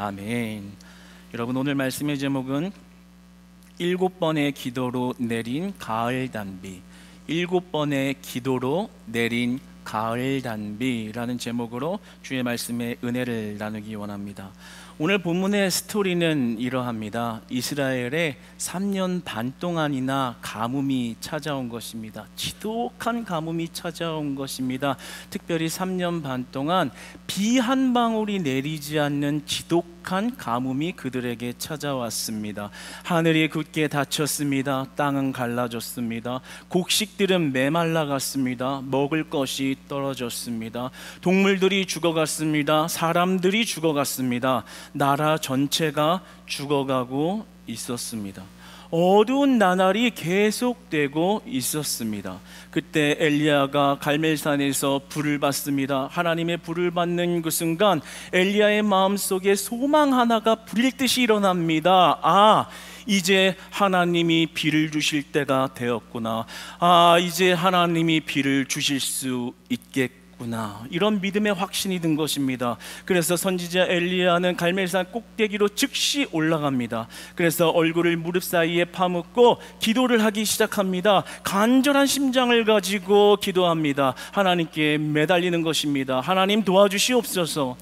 아멘. 여러분, 오늘 말씀의 제목은 7번의 기도로 내린 가을 단비, 7번의 기도로 내린 가을 단비라는 제목으로 주의 말씀의 은혜를 나누기 원합니다. 오늘 본문의 스토리는 이러합니다. 이스라엘에 3년 반 동안이나 가뭄이 찾아온 것입니다. 지독한 가뭄이 찾아온 것입니다. 특별히 3년 반 동안 비 한 방울이 내리지 않는 지독한 가뭄이 그들에게 찾아왔습니다. 하늘이 굳게 닫혔습니다. 땅은 갈라졌습니다. 곡식들은 메말라갔습니다. 먹을 것이 떨어졌습니다. 동물들이 죽어갔습니다. 사람들이 죽어갔습니다. 나라 전체가 죽어가고 있었습니다. 어두운 나날이 계속되고 있었습니다. 그때 엘리야가 갈멜산에서 불을 받습니다. 하나님의 불을 받는 그 순간 엘리야의 마음속에 소망 하나가 불일 듯이 일어납니다. 이제 하나님이 비를 주실 때가 되었구나. 이제 하나님이 비를 주실 수 있겠구나. 이런 믿음의 확신이 든 것입니다. 그래서 선지자 엘리야는 갈멜산 꼭대기로 즉시 올라갑니다. 그래서 얼굴을 무릎 사이에 파묻고 기도를 하기 시작합니다. 간절한 심장을 가지고 기도합니다. 하나님께 매달리는 것입니다. 하나님 도와주시옵소서.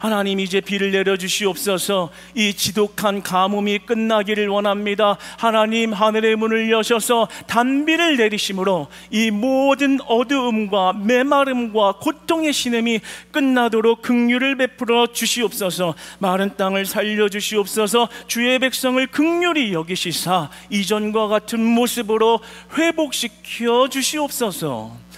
하나님, 이제 비를 내려주시옵소서. 이 지독한 가뭄이 끝나기를 원합니다. 하나님, 하늘의 문을 여셔서 단비를 내리심으로 이 모든 어두움과 메마름과 고통의 신음이 끝나도록 긍휼을 베풀어 주시옵소서. 마른 땅을 살려주시옵소서. 주의 백성을 긍휼히 여기시사 이전과 같은 모습으로 회복시켜 주시옵소서.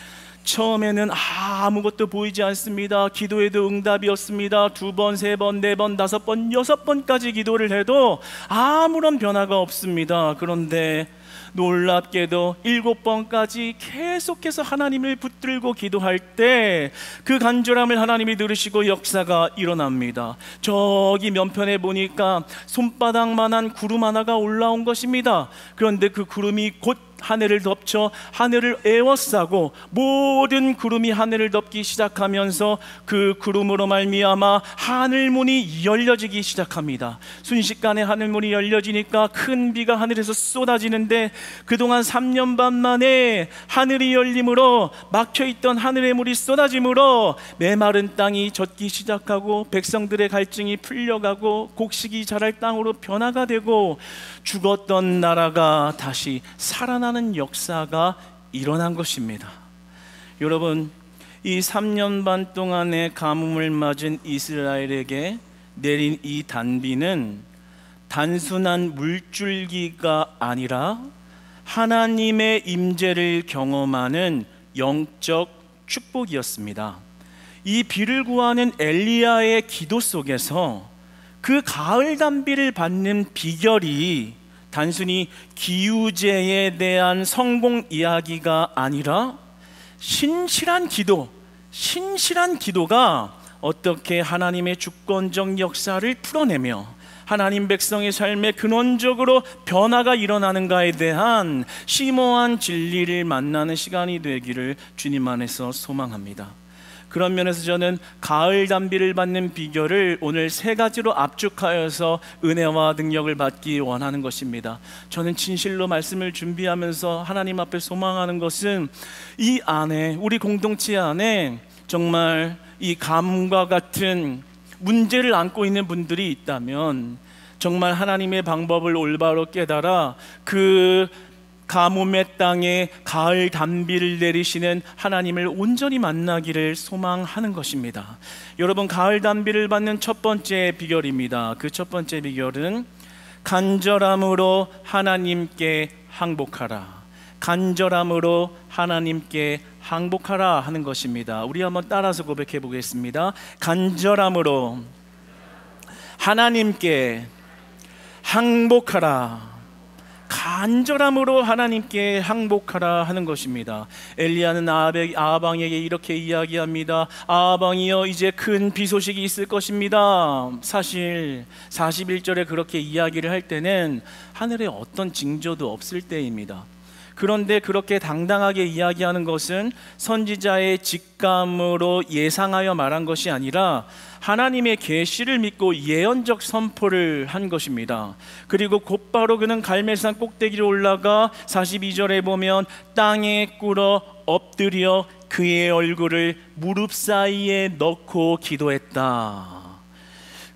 처음에는 아무것도 보이지 않습니다. 기도에도 응답이었습니다. 2번, 3번, 4번, 5번, 6번까지 기도를 해도 아무런 변화가 없습니다. 그런데 놀랍게도 7번까지 계속해서 하나님을 붙들고 기도할 때 그 간절함을 하나님이 들으시고 역사가 일어납니다. 저기 면편에 보니까 손바닥만한 구름 하나가 올라온 것입니다. 그런데 그 구름이 곧 하늘을 덮쳐 하늘을 에워싸고 모든 구름이 하늘을 덮기 시작하면서 그 구름으로 말미암아 하늘문이 열려지기 시작합니다. 순식간에 하늘문이 열려지니까 큰 비가 하늘에서 쏟아지는데 그동안 3년 반 만에 하늘이 열림으로 막혀있던 하늘의 물이 쏟아짐으로 메마른 땅이 젖기 시작하고 백성들의 갈증이 풀려가고 곡식이 자랄 땅으로 변화가 되고 죽었던 나라가 다시 살아나는 역사가 일어난 것입니다. 여러분, 이 3년 반 동안의 가뭄을 맞은 이스라엘에게 내린 이 단비는 단순한 물줄기가 아니라 하나님의 임재를 경험하는 영적 축복이었습니다. 이 비를 구하는 엘리야의 기도 속에서 그 가을 단비를 받는 비결이 단순히 기후제에 대한 성공 이야기가 아니라 신실한 기도가 어떻게 하나님의 주권적 역사를 풀어내며 하나님 백성의 삶에 근원적으로 변화가 일어나는가에 대한 심오한 진리를 만나는 시간이 되기를 주님 안에서 소망합니다. 그런 면에서 저는 가을 단비를 받는 비결을 오늘 3가지로 압축하여서 은혜와 능력을 받기 원하는 것입니다. 저는 진실로 말씀을 준비하면서 하나님 앞에 소망하는 것은 이 안에, 우리 공동체 안에 정말 이 가뭄과 같은 문제를 안고 있는 분들이 있다면 정말 하나님의 방법을 올바로 깨달아 그 가뭄의 땅에 가을 단비를 내리시는 하나님을 온전히 만나기를 소망하는 것입니다. 여러분, 가을 단비를 받는 첫 번째 비결입니다. 그 첫 번째 비결은 간절함으로 하나님께 항복하라. 간절함으로 하나님께 항복하라 하는 것입니다. 우리 한번 따라서 고백해 보겠습니다. 간절함으로 하나님께 항복하라. 간절함으로 하나님께 항복하라 하는 것입니다. 엘리야는 아하방에게 이렇게 이야기합니다. 아하방이여, 이제 큰 비 소식이 있을 것입니다. 사실 41절에 그렇게 이야기를 할 때는 하늘에 어떤 징조도 없을 때입니다. 그런데 그렇게 당당하게 이야기하는 것은 선지자의 직감으로 예상하여 말한 것이 아니라 하나님의 계시를 믿고 예언적 선포를 한 것입니다. 그리고 곧바로 그는 갈멜산 꼭대기로 올라가 42절에 보면 땅에 꿇어 엎드려 그의 얼굴을 무릎 사이에 넣고 기도했다.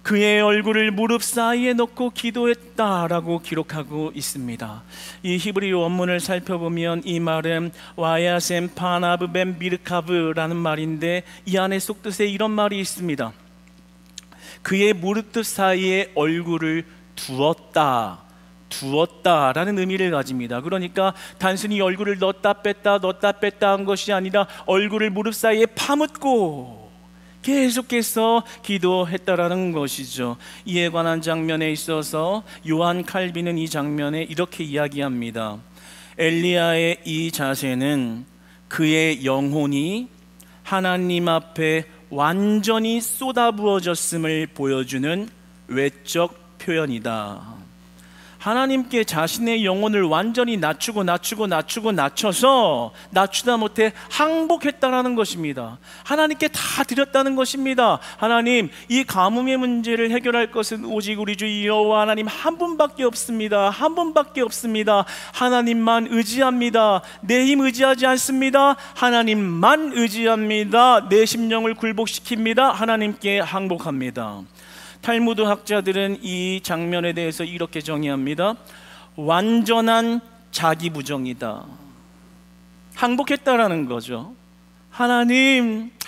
그의 얼굴을 무릎 사이에 넣고 기도했다라고 기록하고 있습니다. 이 히브리어 원문을 살펴보면 이 말은 와야셈 파나브 벤 미르카브라는 말인데 이 안에 속뜻에 이런 말이 있습니다. 그의 무릎 사이에 얼굴을 두었다라는 의미를 가집니다. 그러니까 단순히 얼굴을 넣었다 뺐다 한 것이 아니라 얼굴을 무릎 사이에 파묻고 계속해서 기도했다라는 것이죠. 이에 관한 장면에 있어서 요한 칼빈은 이 장면에 이렇게 이야기합니다. 엘리야의 이 자세는 그의 영혼이 하나님 앞에 완전히 쏟아부어졌음을 보여주는 외적 표현이다. 하나님께 자신의 영혼을 완전히 낮춰서 낮추다 못해 항복했다라는 것입니다. 하나님께 다 드렸다는 것입니다. 하나님, 이 가뭄의 문제를 해결할 것은 오직 우리 주 여호와 하나님 한 분밖에 없습니다. 하나님만 의지합니다. 내 힘 의지하지 않습니다. 하나님만 의지합니다. 내 심령을 굴복시킵니다. 하나님께 항복합니다. 탈무드 학자들은 이 장면에 대해서 이렇게 정의합니다. 완전한 자기 부정이다. 항복했다라는 거죠. 하나님만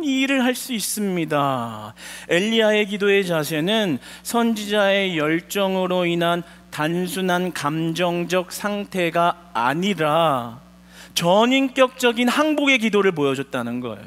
이 일을 할 수 있습니다. 엘리야의 기도의 자세는 선지자의 열정으로 인한 단순한 감정적 상태가 아니라 전인격적인 항복의 기도를 보여줬다는 거예요.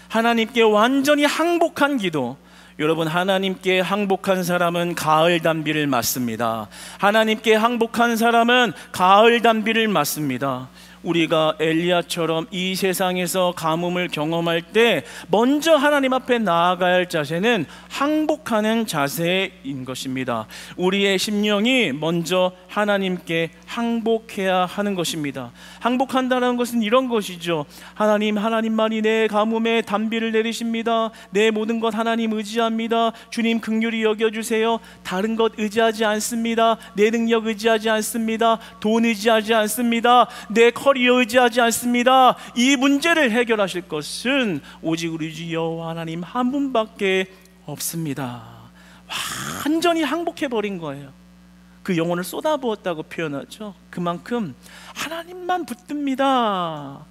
하나님께 완전히 항복한 기도. 여러분, 하나님께 항복한 사람은 가을 단비를 맞습니다. 하나님께 항복한 사람은 가을 단비를 맞습니다. 우리가 엘리야처럼 이 세상에서 가뭄을 경험할 때 먼저 하나님 앞에 나아가야 할 자세는 항복하는 자세인 것입니다. 우리의 심령이 먼저 하나님께 항복해야 하는 것입니다. 항복한다는 것은 이런 것이죠. 하나님만이 내 가뭄에 단비를 내리십니다. 내 모든 것 하나님 의지합니다. 주님 긍휼히 여겨주세요. 다른 것 의지하지 않습니다. 내 능력 의지하지 않습니다. 돈 의지하지 않습니다. 내 커리어 의지하지 않습니다. 이 문제를 해결하실 것은 오직 우리 주 여호와 하나님 한 분밖에 없습니다. 완전히 항복해버린 거예요. 그 영혼을 쏟아부었다고 표현하죠. 그만큼 하나님만 붙듭니다.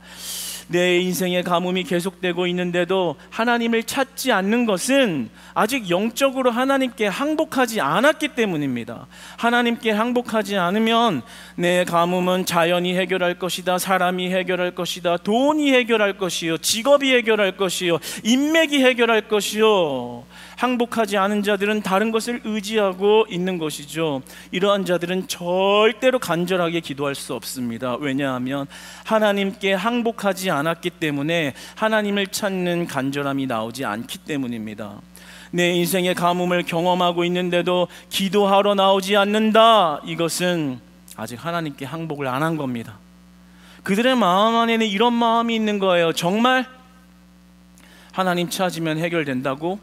내 인생의 가뭄이 계속되고 있는데도 하나님을 찾지 않는 것은 아직 영적으로 하나님께 항복하지 않았기 때문입니다. 하나님께 항복하지 않으면 내 가뭄은 자연이 해결할 것이다, 사람이 해결할 것이다, 돈이 해결할 것이요, 직업이 해결할 것이요, 인맥이 해결할 것이요. 항복하지 않은 자들은 다른 것을 의지하고 있는 것이죠. 이러한 자들은 절대로 간절하게 기도할 수 없습니다. 왜냐하면 하나님께 항복하지 않았기 때문에 하나님을 찾는 간절함이 나오지 않기 때문입니다. 내 인생의 가뭄을 경험하고 있는데도 기도하러 나오지 않는다. 이것은 아직 하나님께 항복을 안 한 겁니다. 그들의 마음 안에는 이런 마음이 있는 거예요. 정말 하나님 찾으면 해결된다고?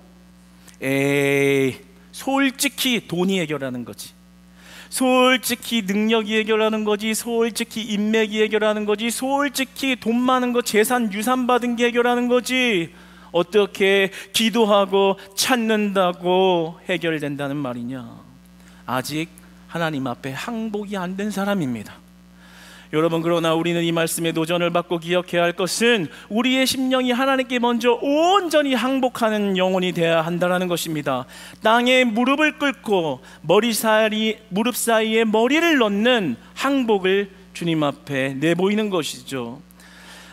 솔직히 돈이 해결하는 거지, 솔직히 능력이 해결하는 거지, 솔직히 인맥이 해결하는 거지, 솔직히 돈 많은 거, 재산 유산 받은 게 해결하는 거지. 어떻게 기도하고 찾는다고 해결된다는 말이냐? 아직 하나님 앞에 항복이 안 된 사람입니다. 여러분, 그러나 우리는 이 말씀의 도전을 받고 기억해야 할 것은 우리의 심령이 하나님께 먼저 온전히 항복하는 영혼이 되어야 한다는 것입니다. 땅에 무릎을 꿇고 무릎 사이에 머리를 넣는 항복을 주님 앞에 내보이는 것이죠.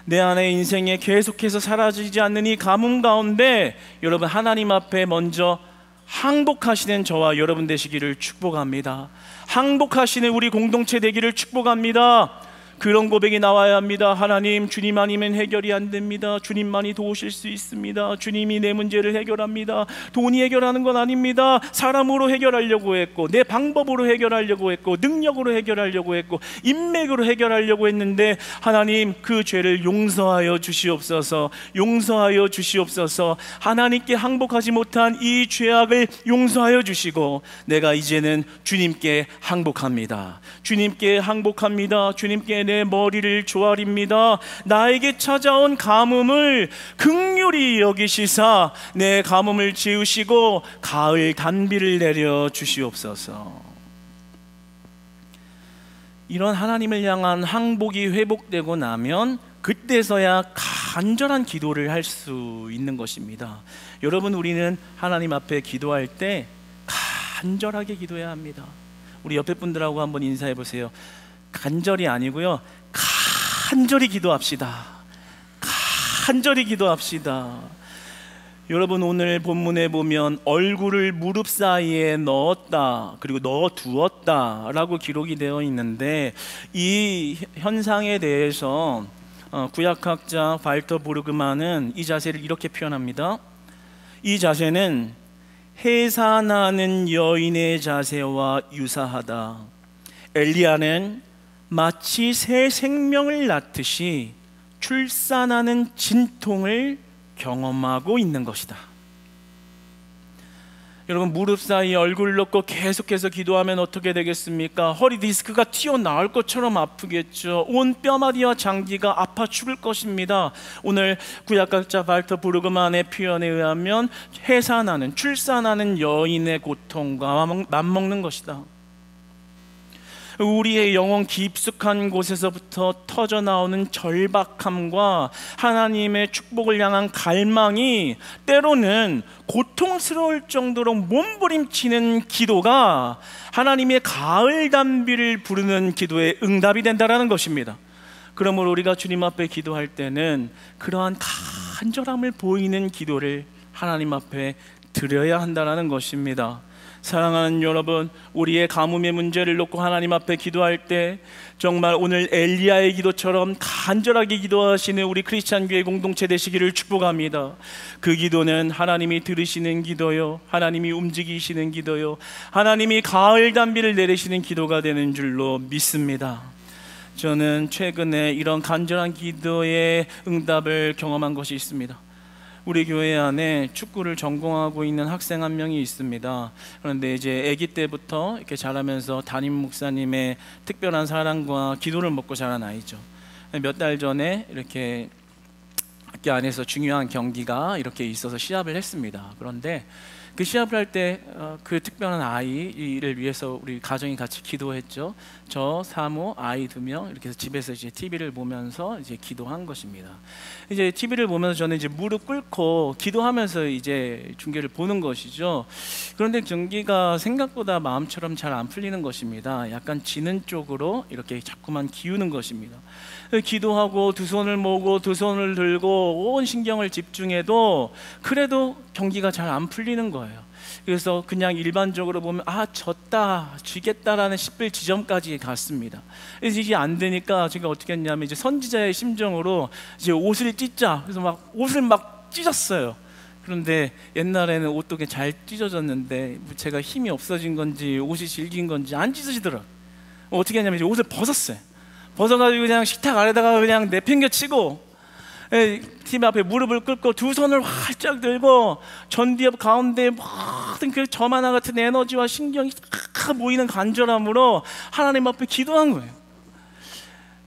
내 안의 인생에 계속해서 사라지지 않는 이 가뭄 가운데 여러분, 하나님 앞에 먼저 항복하시는 저와 여러분 되시기를 축복합니다. 항복하시는 우리 공동체 되기를 축복합니다. 그런 고백이 나와야 합니다. 하나님, 주님 아니면 해결이 안 됩니다. 주님만이 도우실 수 있습니다. 주님이 내 문제를 해결합니다. 돈이 해결하는 건 아닙니다. 사람으로 해결하려고 했고, 내 방법으로 해결하려고 했고, 능력으로 해결하려고 했고, 인맥으로 해결하려고 했는데, 하나님, 그 죄를 용서하여 주시옵소서. 용서하여 주시옵소서. 하나님께 항복하지 못한 이 죄악을 용서하여 주시고, 내가 이제는 주님께 항복합니다. 주님께 항복합니다. 주님께 내 머리를 조아립니다. 나에게 찾아온 가뭄을 긍휼히 여기시사 내 가뭄을 지우시고 가을 단비를 내려 주시옵소서. 이런 하나님을 향한 항복이 회복되고 나면 그때서야 간절한 기도를 할 수 있는 것입니다. 여러분, 우리는 하나님 앞에 기도할 때 간절하게 기도해야 합니다. 우리 옆에 분들하고 한번 인사해 보세요. 간절이 아니고요, 간절히 기도합시다. 간절히 기도합시다. 여러분, 오늘 본문에 보면 얼굴을 무릎 사이에 넣었다, 그리고 넣어두었다 라고 기록이 되어 있는데, 이 현상에 대해서 구약학자 발터 부르그만은 이 자세를 이렇게 표현합니다. 이 자세는 해산하는 여인의 자세와 유사하다. 엘리야는 마치 새 생명을 낳듯이 출산하는 진통을 경험하고 있는 것이다. 여러분, 무릎 사이에 얼굴을 넣고 계속해서 기도하면 어떻게 되겠습니까? 허리 디스크가 튀어나올 것처럼 아프겠죠. 온 뼈마디와 장기가 아파 죽을 것입니다. 오늘 구약학자 발터 부르그만의 표현에 의하면 해산하는, 출산하는 여인의 고통과 맞먹는 것이다. 우리의 영혼 깊숙한 곳에서부터 터져나오는 절박함과 하나님의 축복을 향한 갈망이 때로는 고통스러울 정도로 몸부림치는 기도가 하나님의 가을 단비를 부르는 기도의 응답이 된다는 것입니다. 그러므로 우리가 주님 앞에 기도할 때는 그러한 간절함을 보이는 기도를 하나님 앞에 드려야 한다는 것입니다. 사랑하는 여러분, 우리의 가뭄의 문제를 놓고 하나님 앞에 기도할 때 정말 오늘 엘리야의 기도처럼 간절하게 기도하시는 우리 크리스찬 교회 공동체 되시기를 축복합니다. 그 기도는 하나님이 들으시는 기도요, 하나님이 움직이시는 기도요, 하나님이 가을 단비를 내리시는 기도가 되는 줄로 믿습니다. 저는 최근에 이런 간절한 기도의 응답을 경험한 것이 있습니다. 우리 교회 안에 축구를 전공하고 있는 학생 한 명이 있습니다. 그런데 이제 아기 때부터 이렇게 자라면서 담임 목사님의 특별한 사랑과 기도를 먹고 자란 아이죠. 몇 달 전에 이렇게 학교 안에서 중요한 경기가 이렇게 있어서 시합을 했습니다. 그런데 그 시합을 할 때 그 특별한 아이를 위해서 우리 가정이 같이 기도했죠. 저, 사모, 아이 2명 이렇게 해서 집에서 이제 TV를 보면서 이제 기도한 것입니다. 이제 TV를 보면서 저는 이제 무릎 꿇고 기도하면서 이제 중계를 보는 것이죠. 그런데 경기가 생각보다 마음처럼 잘 안 풀리는 것입니다. 약간 지는 쪽으로 이렇게 자꾸만 기우는 것입니다. 기도하고 두 손을 모으고 두 손을 들고 온 신경을 집중해도 그래도 경기가 잘 안 풀리는 거예요. 그래서 그냥 일반적으로 보면 졌다, 지겠다라는 싶을 지점까지 갔습니다. 그래서 이게 안 되니까 제가 어떻게 했냐면 이제 선지자의 심정으로 이제 옷을 찢자, 그래서 막 옷을 막 찢었어요. 그런데 옛날에는 옷도 잘 찢어졌는데 제가 힘이 없어진 건지 옷이 질긴 건지 안 찢어지더라고요. 어떻게 했냐면 이제 옷을 벗었어요. 벗어가지고 그냥 식탁 아래다가 그냥 내팽겨치고 팀 앞에 무릎을 꿇고 두 손을 활짝 들고 전기업 가운데 모든 그 점 하나 같은 에너지와 신경이 다 모이는 간절함으로 하나님 앞에 기도한 거예요.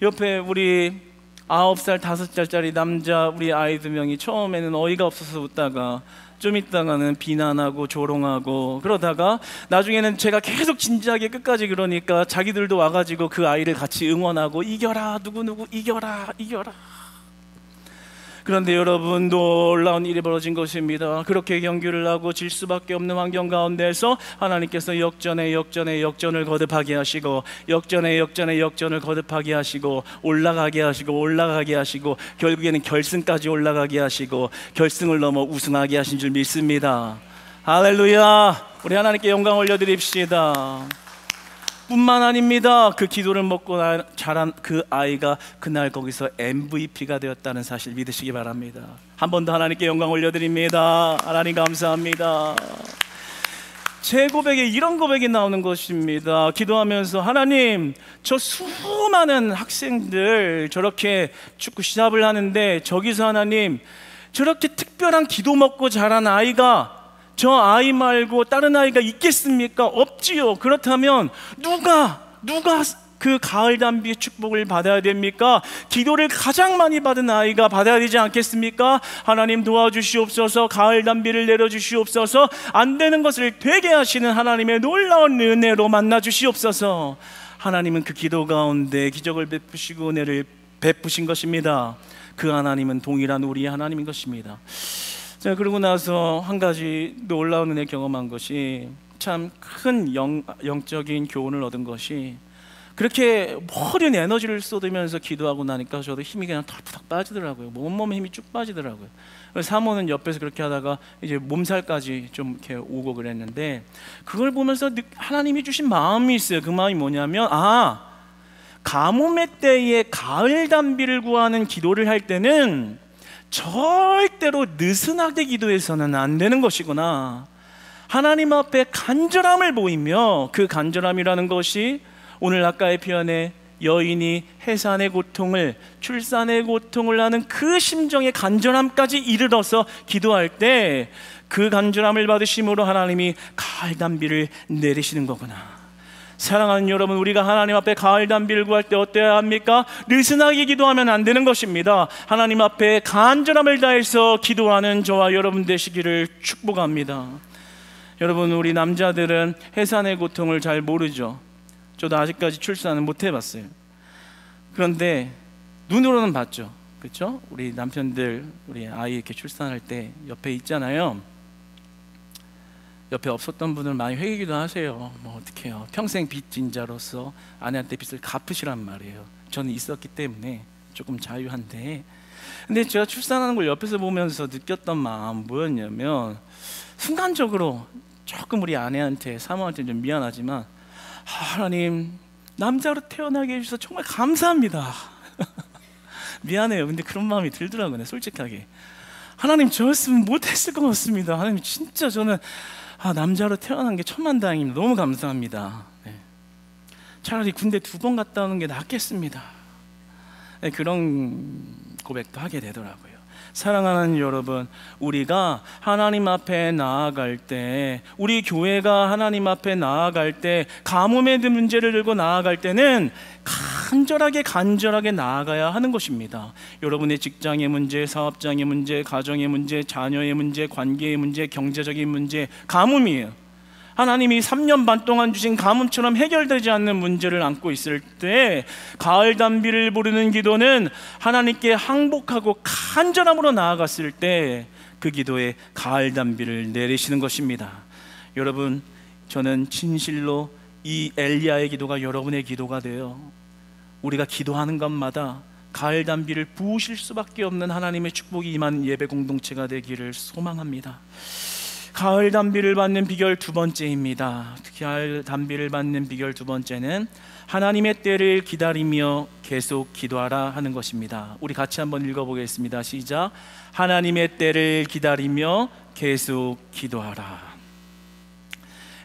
옆에 우리 9살, 5살짜리 남자 우리 아이 2명이 처음에는 어이가 없어서 웃다가 좀 있다가는 비난하고 조롱하고 그러다가 나중에는 제가 계속 진지하게 끝까지 그러니까 자기들도 와가지고 그 아이를 같이 응원하고 이겨라, 누구누구 이겨라, 이겨라. 그런데 여러분, 놀라운 일이 벌어진 것입니다. 그렇게 경기를 하고 질 수밖에 없는 환경 가운데서 하나님께서 역전에 역전을 거듭하게 하시고 역전에 역전을 거듭하게 하시고 올라가게 하시고 결국에는 결승까지 올라가게 하시고 결승을 넘어 우승하게 하신 줄 믿습니다. 할렐루야. 우리 하나님께 영광 올려드립시다. 뿐만 아닙니다. 그 기도를 먹고 자란 그 아이가 그날 거기서 MVP가 되었다는 사실 믿으시기 바랍니다. 한 번 더 하나님께 영광 올려드립니다. 하나님 감사합니다. 제 고백에 이런 고백이 나오는 것입니다. 기도하면서 하나님, 저 수많은 학생들 저렇게 축구 시합을 하는데 저기서 하나님, 저렇게 특별한 기도 먹고 자란 아이가 저 아이 말고 다른 아이가 있겠습니까? 없지요. 그렇다면 누가 그 가을 담비의 축복을 받아야 됩니까? 기도를 가장 많이 받은 아이가 받아야 되지 않겠습니까? 하나님 도와주시옵소서. 가을 담비를 내려주시옵소서. 안 되는 것을 되게 하시는 하나님의 놀라운 은혜로 만나주시옵소서. 하나님은 그 기도 가운데 기적을 베푸시고 은혜를 베푸신 것입니다. 그 하나님은 동일한 우리의 하나님인 것입니다. 자, 그러고 나서 한 가지 놀라운 은혜 경험한 것이, 참 큰 영적인 교훈을 얻은 것이, 그렇게 모든 에너지를 쏟으면서 기도하고 나니까 저도 힘이 그냥 털푸덕 빠지더라고요. 온몸에 힘이 쭉 빠지더라고요. 사모는 옆에서 그렇게 하다가 이제 몸살까지 좀 이렇게 오고 그랬는데, 그걸 보면서 하나님이 주신 마음이 있어요. 그 마음이 뭐냐면, 가뭄의 때에 가을 담비를 구하는 기도를 할 때는 절대로 느슨하게 기도해서는 안 되는 것이구나. 하나님 앞에 간절함을 보이며, 그 간절함이라는 것이 오늘 아까의 표현에 여인이 해산의 고통을, 출산의 고통을 하는 그 심정의 간절함까지 이르러서 기도할 때 그 간절함을 받으심으로 하나님이 가을 담비를 내리시는 거구나. 사랑하는 여러분, 우리가 하나님 앞에 가을 담비를 구할 때 어때야 합니까? 느슨하게 기도하면 안 되는 것입니다. 하나님 앞에 간절함을 다해서 기도하는 저와 여러분 되시기를 축복합니다. 여러분, 우리 남자들은 해산의 고통을 잘 모르죠. 저도 아직까지 출산은 못 해봤어요. 그런데 눈으로는 봤죠. 그렇죠? 우리 남편들, 우리 아이 이렇게 출산할 때 옆에 있잖아요. 옆에 없었던 분들 많이 회개기도 하세요. 뭐 어떡해요. 평생 빚진 자로서 아내한테 빚을 갚으시란 말이에요. 저는 있었기 때문에 조금 자유한데, 근데 제가 출산하는 걸 옆에서 보면서 느꼈던 마음 뭐였냐면, 순간적으로 조금 우리 아내한테, 사모한테 좀 미안하지만, 하나님, 남자로 태어나게 해주셔서 정말 감사합니다. 미안해요. 근데 그런 마음이 들더라고요. 솔직하게 하나님, 저였으면 못했을 것 같습니다. 하나님, 진짜 저는 남자로 태어난 게 천만다행입니다. 너무 감사합니다. 네. 차라리 군대 2번 갔다 오는 게 낫겠습니다. 네, 그런 고백도 하게 되더라고요. 사랑하는 여러분, 우리가 하나님 앞에 나아갈 때, 우리 교회가 하나님 앞에 나아갈 때, 가뭄의 문제를 들고 나아갈 때는 간절하게 나아가야 하는 것입니다. 여러분의 직장의 문제, 사업장의 문제, 가정의 문제, 자녀의 문제, 관계의 문제, 경제적인 문제, 가뭄이에요. 하나님이 3년 반 동안 주신 가뭄처럼 해결되지 않는 문제를 안고 있을 때, 가을 담비를 부르는 기도는 하나님께 항복하고 간절함으로 나아갔을 때 그 기도에 가을 담비를 내리시는 것입니다. 여러분, 저는 진실로 이 엘리야의 기도가 여러분의 기도가 돼요. 우리가 기도하는 것마다 가을 담비를 부으실 수밖에 없는 하나님의 축복이 임한 예배 공동체가 되기를 소망합니다. 가을 담비를 받는 비결 2번째입니다. 가을 담비를 받는 비결 2번째는 하나님의 때를 기다리며 계속 기도하라 하는 것입니다. 우리 같이 한번 읽어보겠습니다. 시작. 하나님의 때를 기다리며 계속 기도하라.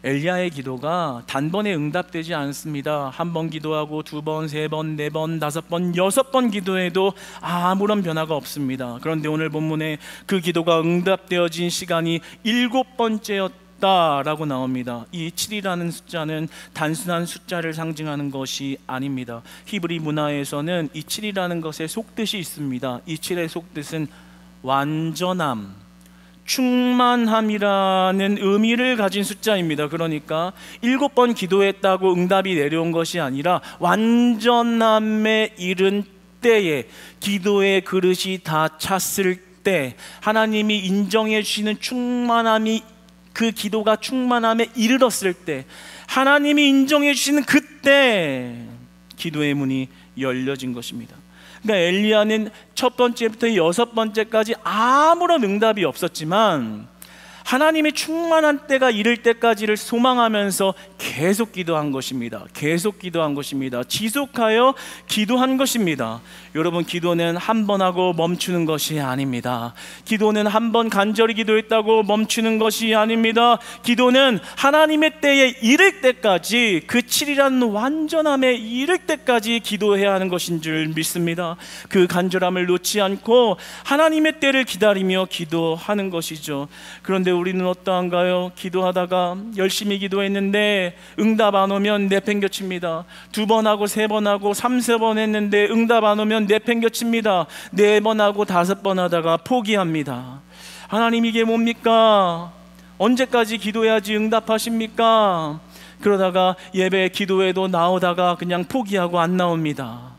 엘리야의 기도가 단번에 응답되지 않습니다. 1번 기도하고 2번, 3번, 4번, 5번, 6번 기도해도 아무런 변화가 없습니다. 그런데 오늘 본문에 그 기도가 응답되어진 시간이 7번째였다라고 나옵니다. 이 7이라는 숫자는 단순한 숫자를 상징하는 것이 아닙니다. 히브리 문화에서는 이 7이라는 것의 속뜻이 있습니다. 이 7의 속뜻은 완전함, 충만함이라는 의미를 가진 숫자입니다. 그러니까 7번 기도했다고 응답이 내려온 것이 아니라 완전함에 이른 때에, 기도의 그릇이 다 찼을 때, 하나님이 인정해 주시는 충만함이, 그 기도가 충만함에 이르렀을 때, 하나님이 인정해 주시는 그때 기도의 문이 열려진 것입니다. 그러니까 엘리야는 첫 번째부터 6번째까지 아무런 응답이 없었지만 하나님의 충만한 때가 이를 때까지를 소망하면서 계속 기도한 것입니다. 계속 기도한 것입니다. 지속하여 기도한 것입니다. 여러분, 기도는 한 번 하고 멈추는 것이 아닙니다. 기도는 한 번 간절히 기도했다고 멈추는 것이 아닙니다. 기도는 하나님의 때에 이를 때까지, 그 7이라는 완전함에 이를 때까지 기도해야 하는 것인 줄 믿습니다. 그 간절함을 놓지 않고 하나님의 때를 기다리며 기도하는 것이죠. 그런데 우리는 어떠한가요? 기도하다가 열심히 기도했는데 응답 안 오면 내팽겨칩니다. 2번 하고 3번 하고 3-4번 했는데 응답 안 오면 내팽겨칩니다. 4번 하고 5번 하다가 포기합니다. 하나님, 이게 뭡니까? 언제까지 기도해야지 응답하십니까? 그러다가 예배 기도회도 나오다가 그냥 포기하고 안 나옵니다.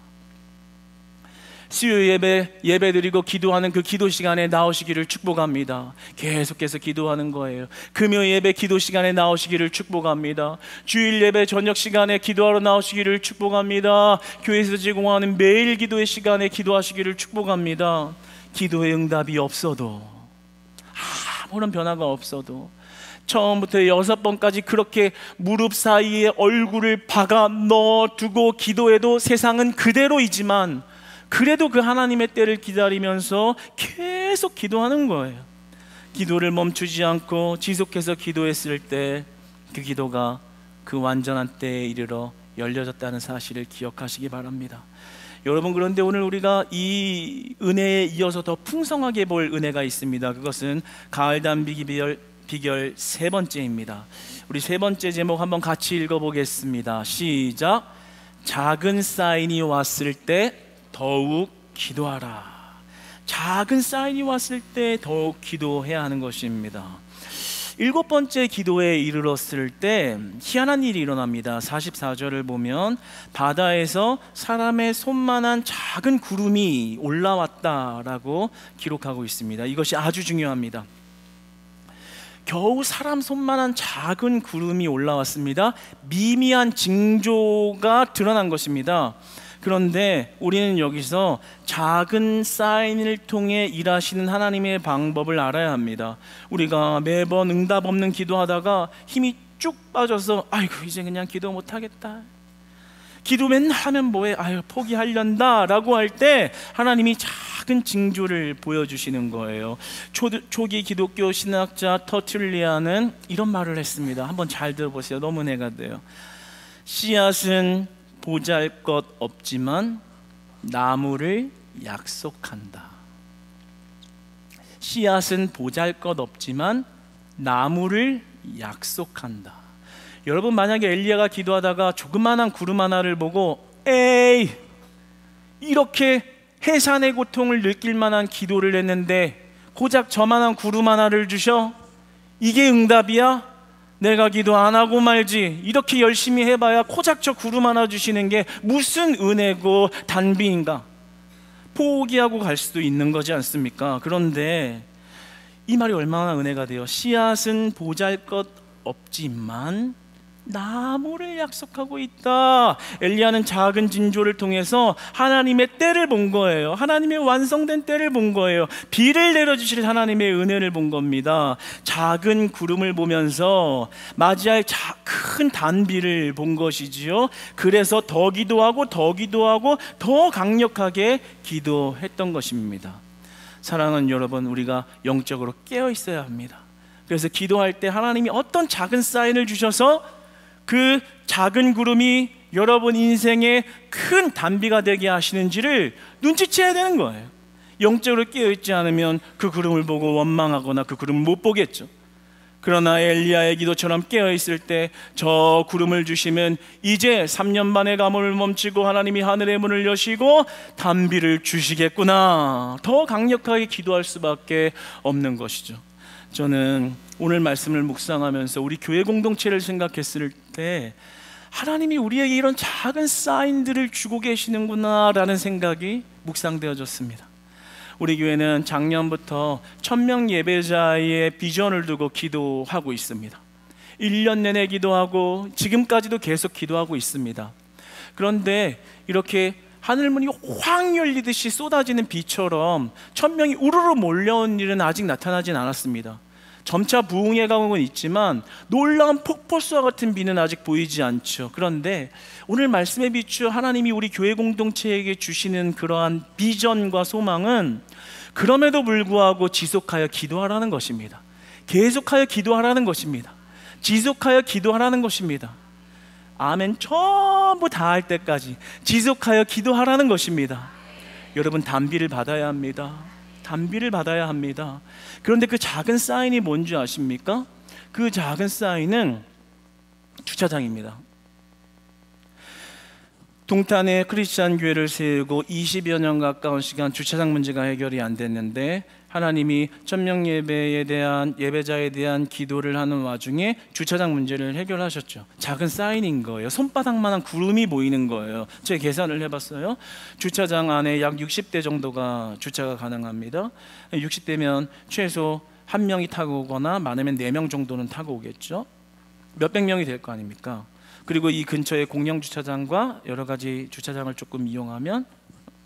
수요 예배 드리고 기도하는 그 기도 시간에 나오시기를 축복합니다. 계속해서 기도하는 거예요. 금요 예배 기도 시간에 나오시기를 축복합니다. 주일 예배 저녁 시간에 기도하러 나오시기를 축복합니다. 교회에서 제공하는 매일 기도의 시간에 기도하시기를 축복합니다. 기도의 응답이 없어도, 아무런 변화가 없어도, 처음부터 6번까지 그렇게 무릎 사이에 얼굴을 박아 넣어두고 기도해도 세상은 그대로이지만, 그래도 그 하나님의 때를 기다리면서 계속 기도하는 거예요. 기도를 멈추지 않고 지속해서 기도했을 때 그 기도가 그 완전한 때에 이르러 열려졌다는 사실을 기억하시기 바랍니다. 여러분, 그런데 오늘 우리가 이 은혜에 이어서 더 풍성하게 볼 은혜가 있습니다. 그것은 가을 단비 비결 3번째입니다. 우리 3번째 제목 한번 같이 읽어보겠습니다. 시작. 작은 사인이 왔을 때 더욱 기도하라. 작은 사인이 왔을 때 더욱 기도해야 하는 것입니다. 7번째 기도에 이르렀을 때 희한한 일이 일어납니다. 44절을 보면 바다에서 사람의 손만한 작은 구름이 올라왔다라고 기록하고 있습니다. 이것이 아주 중요합니다. 겨우 사람 손만한 작은 구름이 올라왔습니다. 미미한 징조가 드러난 것입니다. 그런데 우리는 여기서 작은 사인을 통해 일하시는 하나님의 방법을 알아야 합니다. 우리가 매번 응답 없는 기도하다가 힘이 쭉 빠져서 아이고 이제 그냥 기도 못하겠다, 기도 맨날 하면 뭐해, 아유 포기하련다 라고 할 때 하나님이 작은 징조를 보여주시는 거예요. 초기 기독교 신학자 터툴리안은 이런 말을 했습니다. 한번 잘 들어보세요. 너무 은혜가 돼요. 씨앗은 보잘것 없지만 나무를 약속한다. 씨앗은 보잘것 없지만 나무를 약속한다. 여러분, 만약에 엘리야가 기도하다가 조그만한 구름 하나를 보고 에이, 이렇게 해산의 고통을 느낄 만한 기도를 했는데 고작 저만한 구름 하나를 주셔? 이게 응답이야? 내가 기도 안 하고 말지, 이렇게 열심히 해봐야 고작 저 구름 하나 주시는 게 무슨 은혜고 단비인가? 포기하고 갈 수도 있는 거지 않습니까? 그런데 이 말이 얼마나 은혜가 돼요. 씨앗은 보잘것 없지만 나무를 약속하고 있다. 엘리야는 작은 징조를 통해서 하나님의 때를 본 거예요. 하나님의 완성된 때를 본 거예요. 비를 내려주실 하나님의 은혜를 본 겁니다. 작은 구름을 보면서 맞이할 큰 단비를 본 것이지요. 그래서 더 기도하고 더 강력하게 기도했던 것입니다. 사랑하는 여러분, 우리가 영적으로 깨어 있어야 합니다. 그래서 기도할 때 하나님이 어떤 작은 사인을 주셔서 그 작은 구름이 여러분 인생의 큰 단비가 되게 하시는지를 눈치채야 되는 거예요. 영적으로 깨어있지 않으면 그 구름을 보고 원망하거나 그 구름을 못 보겠죠. 그러나 엘리야의 기도처럼 깨어있을 때 저 구름을 주시면 이제 3년 반의 가뭄을 멈추고 하나님이 하늘의 문을 여시고 단비를 주시겠구나, 더 강력하게 기도할 수밖에 없는 것이죠. 저는 오늘 말씀을 묵상하면서 우리 교회 공동체를 생각했을 때 하나님이 우리에게 이런 작은 사인들을 주고 계시는구나 라는 생각이 묵상되어졌습니다. 우리 교회는 작년부터 1000명 예배자의 비전을 두고 기도하고 있습니다. 1년 내내 기도하고 지금까지도 계속 기도하고 있습니다. 그런데 이렇게 하늘문이 확 열리듯이 쏟아지는 비처럼 1000명이 우르르 몰려온 일은 아직 나타나진 않았습니다. 점차 부흥해 가고는 있지만 놀라운 폭포수와 같은 비는 아직 보이지 않죠. 그런데 오늘 말씀에 비추어 하나님이 우리 교회 공동체에게 주시는 그러한 비전과 소망은 그럼에도 불구하고 지속하여 기도하라는 것입니다. 계속하여 기도하라는 것입니다. 지속하여 기도하라는 것입니다. 아멘 전부 다 할 때까지 지속하여 기도하라는 것입니다. 여러분, 단비를 받아야 합니다. 단비를 받아야 합니다. 그런데 그 작은 사인이 뭔지 아십니까? 그 작은 사인은 주차장입니다. 동탄에 크리스찬 교회를 세우고 20여 년 가까운 시간 주차장 문제가 해결이 안 됐는데 하나님이 천명 예배에 대한 예배자에 대한 기도를 하는 와중에 주차장 문제를 해결하셨죠. 작은 사인인 거예요. 손바닥만한 구름이 보이는 거예요. 제가 계산을 해봤어요. 주차장 안에 약 60대 정도가 주차가 가능합니다. 60대면 최소 한 명이 타고 오거나 많으면 4명 정도는 타고 오겠죠. 몇백 명이 될 거 아닙니까? 그리고 이 근처에 공영 주차장과 여러 가지 주차장을 조금 이용하면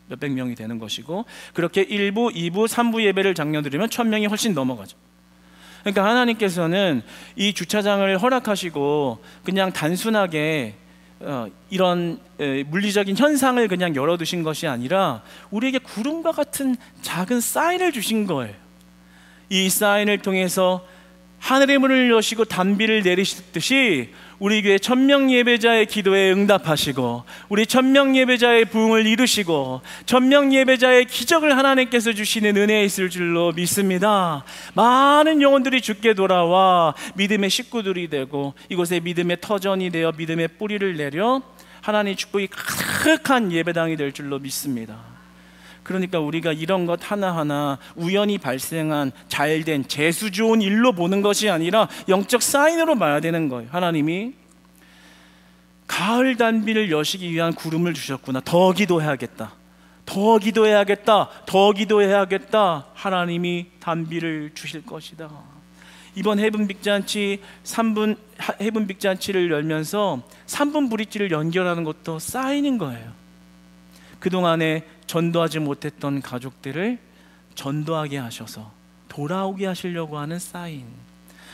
몇백 명이 되는 것이고, 그렇게 1부, 2부, 3부 예배를 장려드리면 1000명이 훨씬 넘어가죠. 그러니까 하나님께서는 이 주차장을 허락하시고 그냥 단순하게 이런 물리적인 현상을 그냥 열어두신 것이 아니라 우리에게 구름과 같은 작은 사인을 주신 거예요. 이 사인을 통해서 하늘의 문을 여시고 단비를 내리시듯이 우리 교회 천명 예배자의 기도에 응답하시고 우리 천명 예배자의 부흥을 이루시고 천명 예배자의 기적을 하나님께서 주시는 은혜에 있을 줄로 믿습니다. 많은 영혼들이 주께 돌아와 믿음의 식구들이 되고 이곳에 믿음의 터전이 되어 믿음의 뿌리를 내려 하나님의 축복이 가득한 예배당이 될 줄로 믿습니다. 그러니까 우리가 이런 것 하나하나 우연히 발생한 잘된 재수 좋은 일로 보는 것이 아니라 영적 사인으로 봐야 되는 거예요. 하나님이 가을 단비를 여시기 위한 구름을 주셨구나. 더 기도해야겠다. 더 기도해야겠다. 더 기도해야겠다. 하나님이 단비를 주실 것이다. 이번 해븐 빅잔치 3분 해븐 빅잔치를 열면서 3분 브릿지를 연결하는 것도 사인인 거예요. 그동안에 전도하지 못했던 가족들을 전도하게 하셔서 돌아오게 하시려고 하는 사인.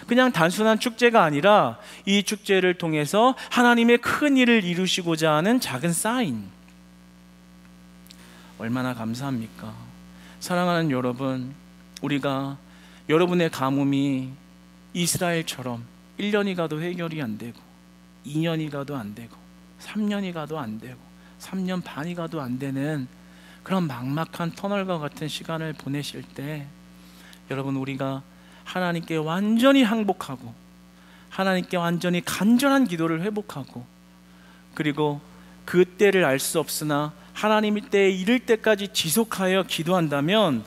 그냥 단순한 축제가 아니라 이 축제를 통해서 하나님의 큰 일을 이루시고자 하는 작은 사인. 얼마나 감사합니까? 사랑하는 여러분, 우리가 여러분의 가뭄이 이스라엘처럼 1년이 가도 해결이 안 되고 2년이 가도 안 되고 3년이 가도 안 되고 3년 반이 가도 안 되는 그런 막막한 터널과 같은 시간을 보내실 때 여러분, 우리가 하나님께 완전히 항복하고 하나님께 완전히 간절한 기도를 회복하고 그리고 그 때를 알 수 없으나 하나님의 때에 이를 때까지 지속하여 기도한다면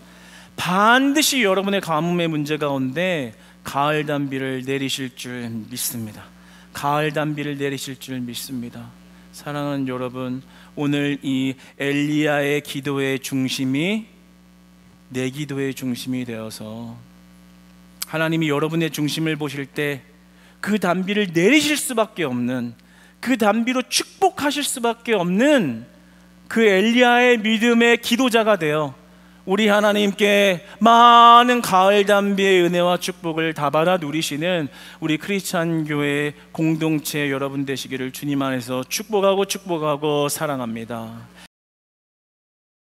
반드시 여러분의 가뭄의 문제 가운데 가을 단비를 내리실 줄 믿습니다. 가을 단비를 내리실 줄 믿습니다. 사랑하는 여러분, 오늘 이 엘리야의 기도의 중심이 내 기도의 중심이 되어서 하나님이 여러분의 중심을 보실 때 그 단비를 내리실 수밖에 없는, 그 단비로 축복하실 수밖에 없는 그 엘리야의 믿음의 기도자가 되어 우리 하나님께 많은 가을 단비의 은혜와 축복을 다 받아 누리시는 우리 크리스찬 교회 공동체 여러분 되시기를 주님 안에서 축복하고 사랑합니다.